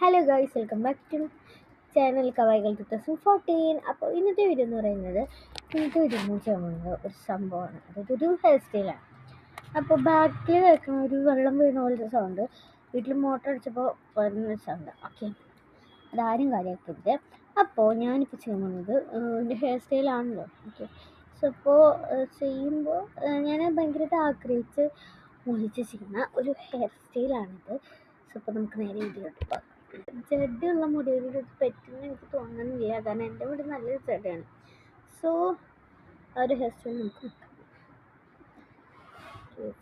Hello guys, welcome back to channel കവൈകൾ 2014. അപ്പോൾ ഇന്നത്തെ വീഡിയോ എന്ന് പറയുന്നത് ചെയ്യുന്നത് ഒരു സംഭവമാണ്. അതായത് ഒരു ഹെയർ സ്റ്റൈലാണ്. അപ്പോൾ ബാക്കിൽ കേൾക്കുന്ന ഒരു വെള്ളം വീണ പോലത്തെ സൗണ്ട് വീട്ടിൽ മോട്ടർ അടിച്ചപ്പോൾ വരുന്ന സൗണ്ട്. ഓക്കെ, അതാരും കാര്യമാക്കരുത്. അപ്പോൾ ഞാനിപ്പോൾ ചെയ്യുന്നത് ഒരു ഹെയർ സ്റ്റൈലാണല്ലോ. ഓക്കെ, സോ അപ്പോൾ ചെയ്യുമ്പോൾ ഞാൻ ഭയങ്കരമായിട്ട് ആഗ്രഹിച്ച് മോഹിച്ച് ചെയ്യുന്ന ഒരു ഹെയർ സ്റ്റൈലാണിത്. സോ അപ്പോൾ നമുക്ക് നേരെ വീഡിയോട്ട് പോകാം. ജഡുള്ള മുടികളിൽ പറ്റുമെന്ന് എനിക്ക് തോന്നുന്നില്ല, കാരണം എൻ്റെ മുടി നല്ലൊരു ജഡയാണ്. സോ ആ ഒരു ഹെയർ സ്റ്റൈൽ നമുക്ക് നോക്കാം.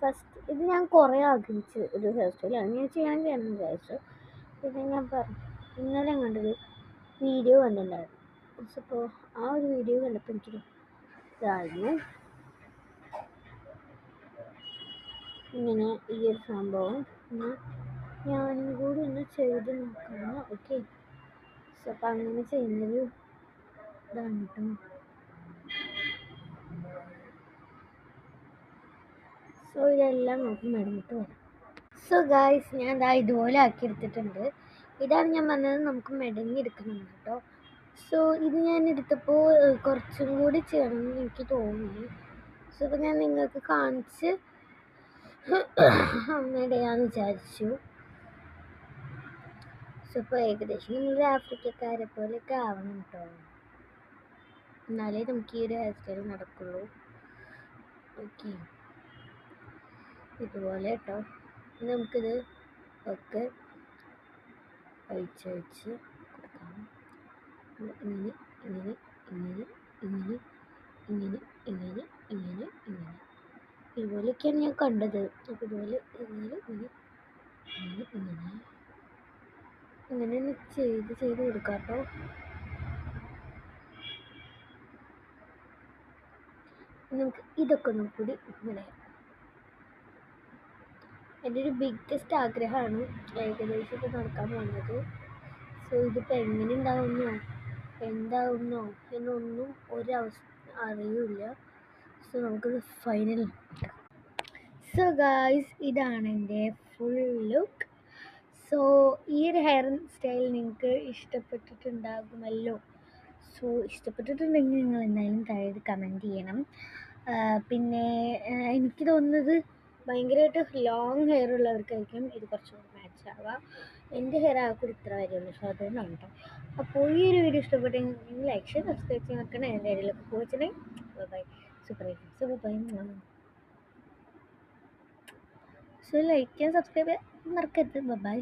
ഫസ്റ്റ് ഇത് ഞാൻ കുറേ ആഗ്രഹിച്ച് ഒരു ഹെയർ സ്റ്റൈലാണ്. ഞാൻ ചെയ്യണമെന്ന് വിചാരിച്ചു. പിന്നെ ഞാൻ പറഞ്ഞു, ഇന്നലെ കണ്ടൊരു വീഡിയോ കണ്ടിട്ടുണ്ടായിരുന്നു. അപ്പോൾ ആ ഒരു വീഡിയോ കണ്ടപ്പോൾ എനിക്കൊരു ഇതായിരുന്നു, ഇങ്ങനെ ഈ ഒരു സംഭവം ഞാനും കൂടി ഒന്ന് ചെയ്ത് നോക്കണം. ഓക്കെ, സോ അപ്പം അങ്ങനെ ചെയ്യുന്നത് ഇതാണ് കേട്ടോ. സോ ഇതെല്ലാം നമുക്ക് മെടഞ്ഞിട്ട് വരാം. സോ ഗായ്സ്, ഞാൻ ഇതാ ഇതുപോലെ ആക്കി എടുത്തിട്ടുണ്ട്. ഇതാണ് ഞാൻ പറഞ്ഞത്, നമുക്ക് മെടഞ്ഞെടുക്കണം കേട്ടോ. സോ ഇത് ഞാൻ എടുത്തപ്പോൾ കുറച്ചും കൂടി ചെയ്യണമെന്ന് എനിക്ക് തോന്നി. സോ ഇപ്പം ഞാൻ നിങ്ങൾക്ക് കാണിച്ച് മെടയാന്ന് വിചാരിച്ചു. സോ ഇപ്പോൾ ഏകദേശം നിങ്ങളൊരു ആഫ്രിക്കക്കാരെ പോലെയൊക്കെ ആവണം കേട്ടോ, എന്നാലേ നമുക്ക് ഈ ഒരു ഹെയർ സ്റ്റൈൽ നടക്കുള്ളൂ. ഓക്കെ, ഇതുപോലെ കേട്ടോ. നമുക്കിത് ഒക്കെ അഴിച്ച് കൊടുക്കാം. ഇങ്ങനെ ഇങ്ങനെ ഇങ്ങനെ ഇങ്ങനെ ഇങ്ങനെ ഇങ്ങനെ ഇങ്ങനെ ഇങ്ങനെ ഇതുപോലെയൊക്കെയാണ് ഞാൻ കണ്ടത്. അപ്പോൾ ഇതുപോലെ ഇങ്ങനെ ഇങ്ങനെ ഇങ്ങനെ ഇങ്ങനെ ഇങ്ങനെ ചെയ്ത് കൊടുക്കാം കേട്ടോ. നമുക്ക് ഇതൊക്കെ ഒന്നും കൂടി ഇങ്ങനെ. എൻ്റെ ഒരു ബിഗ്ഗസ്റ്റ് ആഗ്രഹമാണ് ഏകദേശം ഇത് നടക്കാൻ പോകുന്നത്. സോ ഇതിപ്പോൾ എങ്ങനെ എന്താവുന്നോ എന്നൊന്നും അറിയില്ല. സോ നമുക്കിത് ഫൈനൽ. സോ ഗായ്സ്, ഇതാണ് എൻ്റെ ഫുൾ ലുക്ക്. സോ ഈ ഒരു ഹെയർ സ്റ്റൈൽ നിങ്ങൾക്ക് ഇഷ്ടപ്പെട്ടിട്ടുണ്ടാകുമല്ലോ. സോ ഇഷ്ടപ്പെട്ടിട്ടുണ്ടെങ്കിൽ നിങ്ങൾ എന്തായാലും താഴെ കമൻറ്റ് ചെയ്യണം. പിന്നെ എനിക്ക് തോന്നുന്നത് ഭയങ്കരമായിട്ട് ലോങ് ഹെയർ ഉള്ളവർക്കായിരിക്കും ഇത് കുറച്ചുകൂടി മാച്ച് ആവുക. എൻ്റെ ഹെയർ ആകെ ഇത്ര വരെയുള്ളൂ. സോ അതുകൊണ്ടാണ് കേട്ടോ. അപ്പോൾ ഈ ഒരു വീഡിയോ ഇഷ്ടപ്പെട്ടെങ്കിൽ ലൈക്ക് ഷെയർ സബ്സ്ക്രൈബ് ചെയ്യാൻ വെക്കണം. എൻ്റെ ഇടയിലൊക്കെ പോയിട്ടുണ്ടെങ്കിൽ bye. Super bye. So like ചെയ്യാൻ സബ്സ്ക്രൈബ് ചെയ്യാൻ മറക്കരുത്. ബൈ.